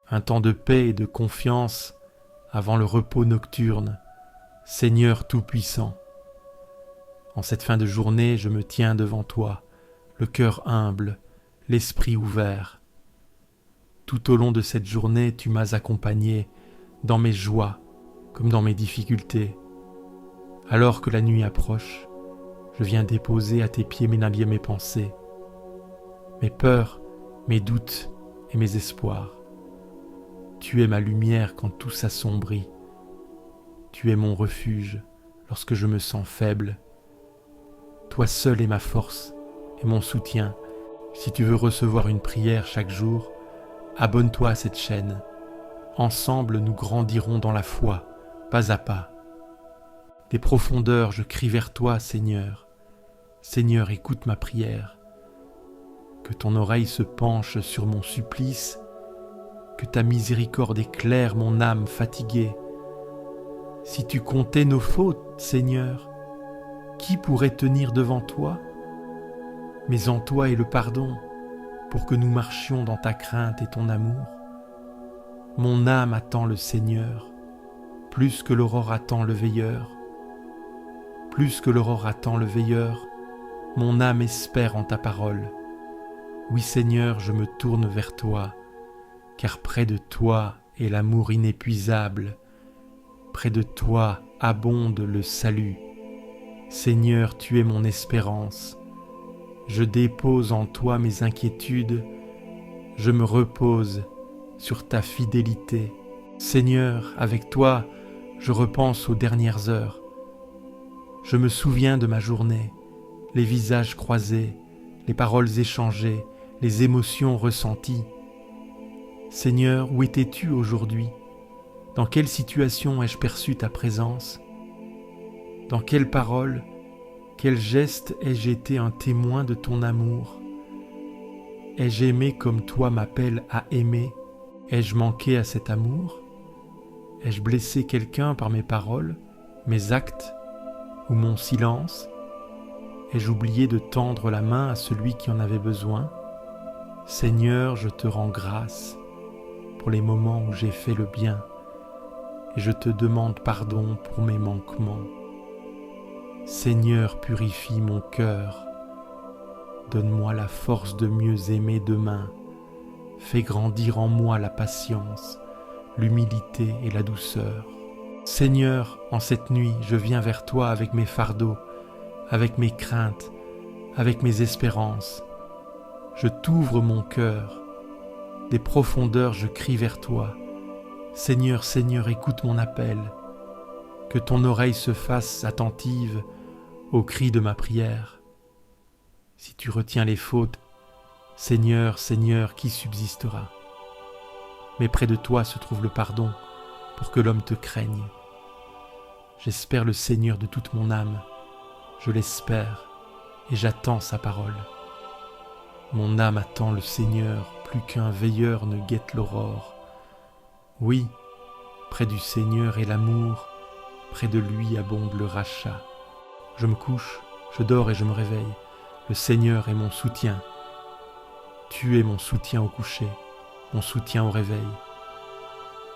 un temps de paix et de confiance avant le repos nocturne, Seigneur Tout-Puissant. En cette fin de journée, je me tiens devant toi, le cœur humble, l'esprit ouvert. Tout au long de cette journée, tu m'as accompagné dans mes joies comme dans mes difficultés. Alors que la nuit approche, je viens déposer à tes pieds mes pensées, mes peurs, mes doutes et mes espoirs. Tu es ma lumière quand tout s'assombrit. Tu es mon refuge lorsque je me sens faible. Toi seul es ma force et mon soutien. Si tu veux recevoir une prière chaque jour, abonne-toi à cette chaîne. Ensemble, nous grandirons dans la foi, pas à pas. Des profondeurs, je crie vers toi, Seigneur. Seigneur, écoute ma prière. Que ton oreille se penche sur mon supplice, que ta miséricorde éclaire mon âme fatiguée. Si tu comptais nos fautes, Seigneur, qui pourrait tenir devant toi? Mais en toi est le pardon, pour que nous marchions dans ta crainte et ton amour. Mon âme attend le Seigneur, plus que l'aurore attend le veilleur. Plus que l'aurore attend le veilleur, mon âme espère en ta parole. Oui Seigneur, je me tourne vers toi, car près de toi est l'amour inépuisable. Près de toi abonde le salut. Seigneur, tu es mon espérance. Je dépose en toi mes inquiétudes. Je me repose sur ta fidélité. Seigneur, avec toi, je repense aux dernières heures. Je me souviens de ma journée, les visages croisés, les paroles échangées, les émotions ressenties. Seigneur, où étais-tu aujourd'hui? Dans quelle situation ai-je perçu ta présence? Dans quelles paroles, quels gestes ai-je été un témoin de ton amour? Ai-je aimé comme toi m'appelles à aimer? Ai-je manqué à cet amour? Ai-je blessé quelqu'un par mes paroles, mes actes ou mon silence? Ai-je oublié de tendre la main à celui qui en avait besoin? Seigneur, je te rends grâce pour les moments où j'ai fait le bien et je te demande pardon pour mes manquements. Seigneur, purifie mon cœur. Donne-moi la force de mieux aimer demain. Fais grandir en moi la patience, l'humilité et la douceur. Seigneur, en cette nuit, je viens vers toi avec mes fardeaux, avec mes craintes, avec mes espérances. Je t'ouvre mon cœur. Des profondeurs, je crie vers toi. Seigneur, Seigneur, écoute mon appel. Que ton oreille se fasse attentive au cri de ma prière. Si tu retiens les fautes, Seigneur, Seigneur, qui subsistera? Mais près de toi se trouve le pardon pour que l'homme te craigne. J'espère le Seigneur de toute mon âme, je l'espère et j'attends sa parole. Mon âme attend le Seigneur plus qu'un veilleur ne guette l'aurore. Oui, près du Seigneur est l'amour, près de lui abonde le rachat. Je me couche, je dors et je me réveille. Le Seigneur est mon soutien. Tu es mon soutien au coucher, mon soutien au réveil.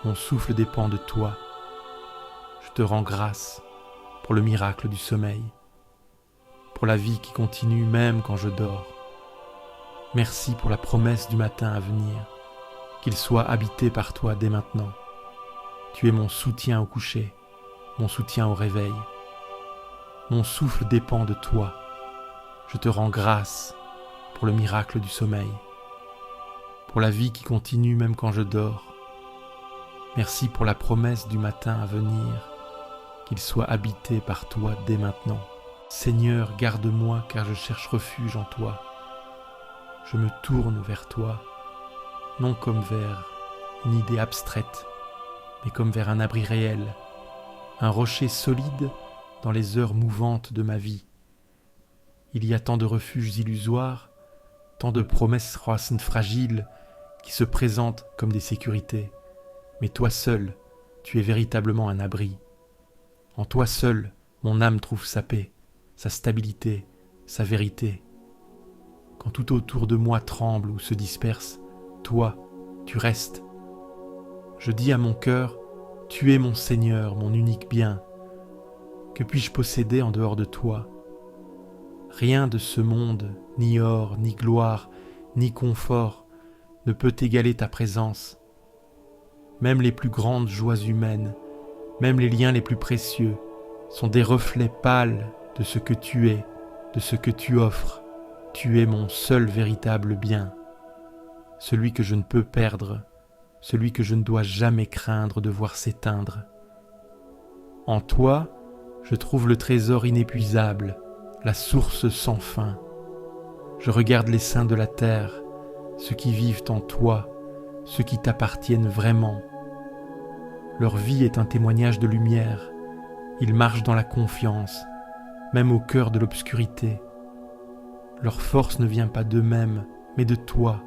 Mon souffle dépend de toi. Je te rends grâce pour le miracle du sommeil, pour la vie qui continue même quand je dors. Merci pour la promesse du matin à venir, qu'il soit habité par toi dès maintenant. Tu es mon soutien au coucher, mon soutien au réveil. Mon souffle dépend de toi. Je te rends grâce pour le miracle du sommeil, pour la vie qui continue même quand je dors. Merci pour la promesse du matin à venir, qu'il soit habité par toi dès maintenant. Seigneur, garde-moi car je cherche refuge en toi. Je me tourne vers toi, non comme vers une idée abstraite, mais comme vers un abri réel, un rocher solide dans les heures mouvantes de ma vie. Il y a tant de refuges illusoires, tant de promesses fragiles qui se présentent comme des sécurités. Mais toi seul, tu es véritablement un abri. En toi seul, mon âme trouve sa paix, sa stabilité, sa vérité. Quand tout autour de moi tremble ou se disperse, toi, tu restes. Je dis à mon cœur, tu es mon Seigneur, mon unique bien. Que puis-je posséder en dehors de toi? Rien de ce monde, ni or, ni gloire, ni confort, ne peut égaler ta présence. Même les plus grandes joies humaines, même les liens les plus précieux, sont des reflets pâles de ce que tu es, de ce que tu offres. Tu es mon seul véritable bien, celui que je ne peux perdre, celui que je ne dois jamais craindre de voir s'éteindre. En toi, je trouve le trésor inépuisable, la source sans fin. Je regarde les saints de la terre, ceux qui vivent en toi, ceux qui t'appartiennent vraiment. Leur vie est un témoignage de lumière. Ils marchent dans la confiance, même au cœur de l'obscurité. Leur force ne vient pas d'eux-mêmes, mais de toi.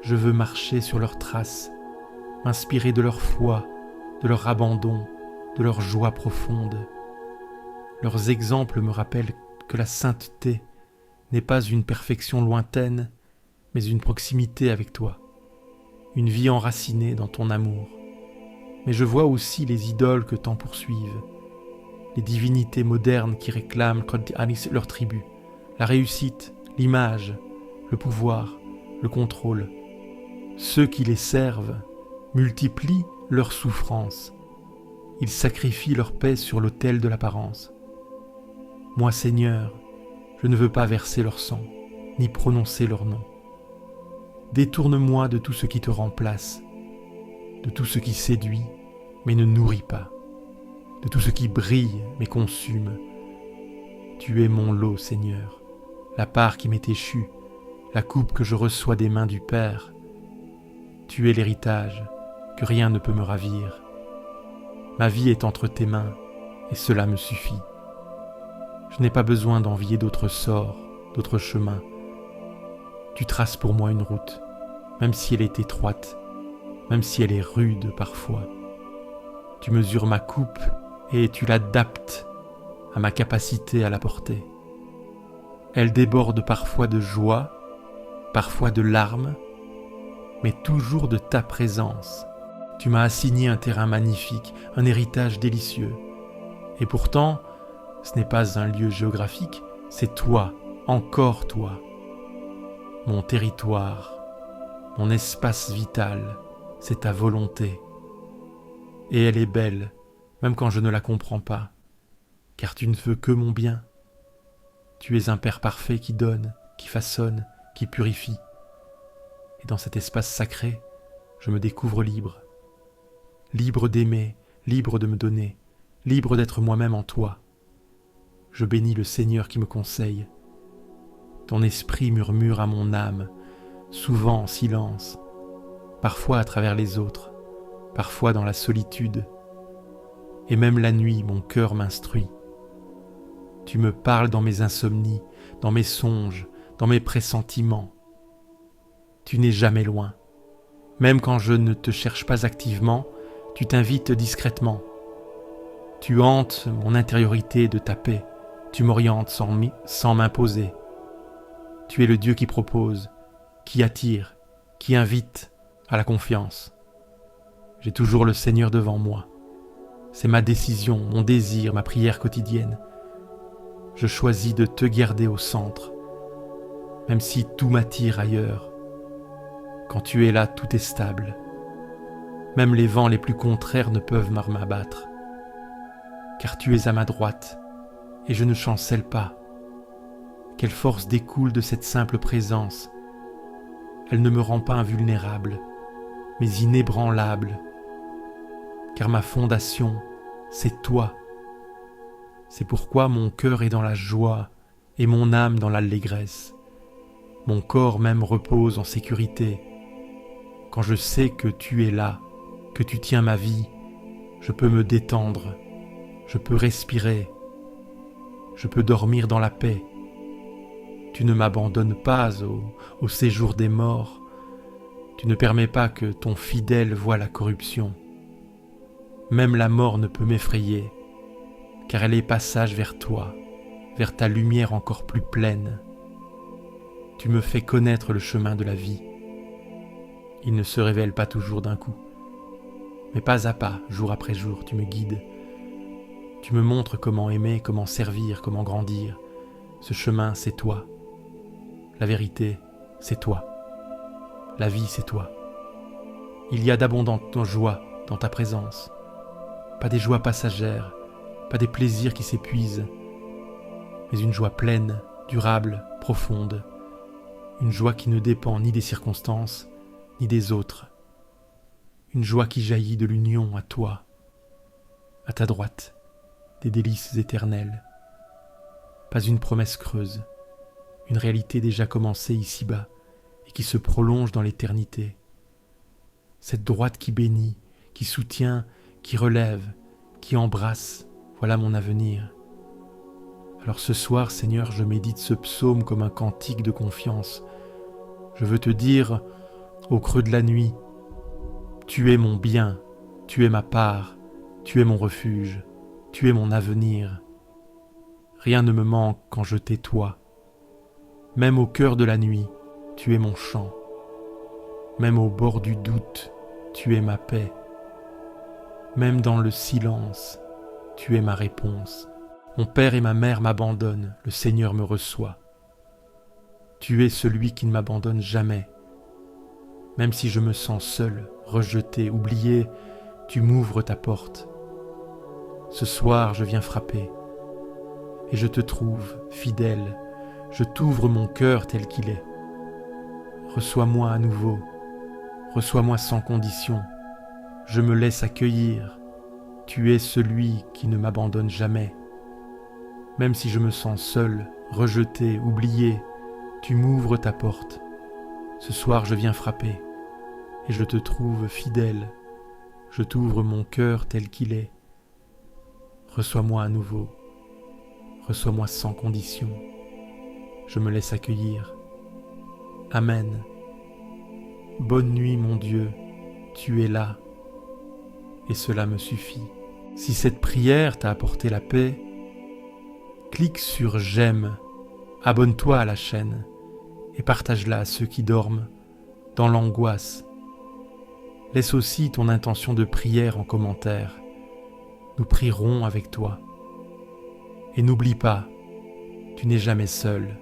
Je veux marcher sur leurs traces, m'inspirer de leur foi, de leur abandon, de leur joie profonde. Leurs exemples me rappellent que la sainteté n'est pas une perfection lointaine, mais une proximité avec toi, une vie enracinée dans ton amour. Mais je vois aussi les idoles que t'en poursuivent, les divinités modernes qui réclament leur tribu, la réussite, l'image, le pouvoir, le contrôle. Ceux qui les servent multiplient leurs souffrances. Ils sacrifient leur paix sur l'autel de l'apparence. Moi, Seigneur, je ne veux pas verser leur sang, ni prononcer leur nom. Détourne-moi de tout ce qui te remplace, de tout ce qui séduit, mais ne nourrit pas, de tout ce qui brille, mais consume. Tu es mon lot, Seigneur, la part qui m'est échue, la coupe que je reçois des mains du Père. Tu es l'héritage, que rien ne peut me ravir. Ma vie est entre tes mains, et cela me suffit. Je n'ai pas besoin d'envier d'autres sorts, d'autres chemins. Tu traces pour moi une route, même si elle est étroite, même si elle est rude parfois. Tu mesures ma coupe et tu l'adaptes à ma capacité à la porter. Elle déborde parfois de joie, parfois de larmes, mais toujours de ta présence. Tu m'as assigné un terrain magnifique, un héritage délicieux. Et pourtant, ce n'est pas un lieu géographique, c'est toi, encore toi. Mon territoire, mon espace vital, c'est ta volonté. Et elle est belle, même quand je ne la comprends pas, car tu ne veux que mon bien. Tu es un Père parfait qui donne, qui façonne, qui purifie. Et dans cet espace sacré, je me découvre libre. Libre d'aimer, libre de me donner, libre d'être moi-même en toi. Je bénis le Seigneur qui me conseille. Ton esprit murmure à mon âme, souvent en silence, parfois à travers les autres, parfois dans la solitude. Et même la nuit, mon cœur m'instruit. Tu me parles dans mes insomnies, dans mes songes, dans mes pressentiments. Tu n'es jamais loin. Même quand je ne te cherche pas activement, tu t'invites discrètement. Tu hantes mon intériorité de ta paix. Tu m'orientes sans m'imposer. Tu es le Dieu qui propose, qui attire, qui invite à la confiance. J'ai toujours le Seigneur devant moi. C'est ma décision, mon désir, ma prière quotidienne. Je choisis de te garder au centre, même si tout m'attire ailleurs. Quand tu es là, tout est stable. Même les vents les plus contraires ne peuvent m'abattre. Car tu es à ma droite, et je ne chancelle pas. Quelle force découle de cette simple présence. Elle ne me rend pas invulnérable, mais inébranlable. Car ma fondation, c'est toi. C'est pourquoi mon cœur est dans la joie et mon âme dans l'allégresse. Mon corps même repose en sécurité. Quand je sais que tu es là, que tu tiens ma vie, je peux me détendre, je peux respirer, je peux dormir dans la paix. Tu ne m'abandonnes pas au séjour des morts. Tu ne permets pas que ton fidèle voie la corruption. Même la mort ne peut m'effrayer, car elle est passage vers toi, vers ta lumière encore plus pleine. Tu me fais connaître le chemin de la vie. Il ne se révèle pas toujours d'un coup. Mais pas à pas, jour après jour, tu me guides. Tu me montres comment aimer, comment servir, comment grandir. Ce chemin, c'est toi. La vérité, c'est toi. La vie, c'est toi. Il y a d'abondantes joies dans ta présence. Pas des joies passagères, pas des plaisirs qui s'épuisent, mais une joie pleine, durable, profonde. Une joie qui ne dépend ni des circonstances, ni des autres. Une joie qui jaillit de l'union à toi, à ta droite, des délices éternelles. Pas une promesse creuse, une réalité déjà commencée ici-bas et qui se prolonge dans l'éternité. Cette droite qui bénit, qui soutient, qui relève, qui embrasse, voilà mon avenir. Alors ce soir, Seigneur, je médite ce psaume comme un cantique de confiance. Je veux te dire, au creux de la nuit, tu es mon bien, tu es ma part, tu es mon refuge, tu es mon avenir. Rien ne me manque quand je t'ai toi. Même au cœur de la nuit, tu es mon chant. Même au bord du doute, tu es ma paix. Même dans le silence, tu es ma réponse. Mon père et ma mère m'abandonnent, le Seigneur me reçoit. Tu es celui qui ne m'abandonne jamais. Même si je me sens seul, rejeté, oublié, tu m'ouvres ta porte. Ce soir, je viens frapper. Et je te trouve fidèle. Je t'ouvre mon cœur tel qu'il est. Reçois-moi à nouveau. Reçois-moi sans condition. Je me laisse accueillir. Tu es celui qui ne m'abandonne jamais. Même si je me sens seul, rejeté, oublié, tu m'ouvres ta porte. Ce soir, je viens frapper. Et je te trouve fidèle. Je t'ouvre mon cœur tel qu'il est. Reçois-moi à nouveau. Reçois-moi sans condition. Je me laisse accueillir. Amen. Bonne nuit, mon Dieu, tu es là. Et cela me suffit. Si cette prière t'a apporté la paix, clique sur j'aime, abonne-toi à la chaîne et partage-la à ceux qui dorment dans l'angoisse. Laisse aussi ton intention de prière en commentaire. Nous prierons avec toi. Et n'oublie pas, tu n'es jamais seul.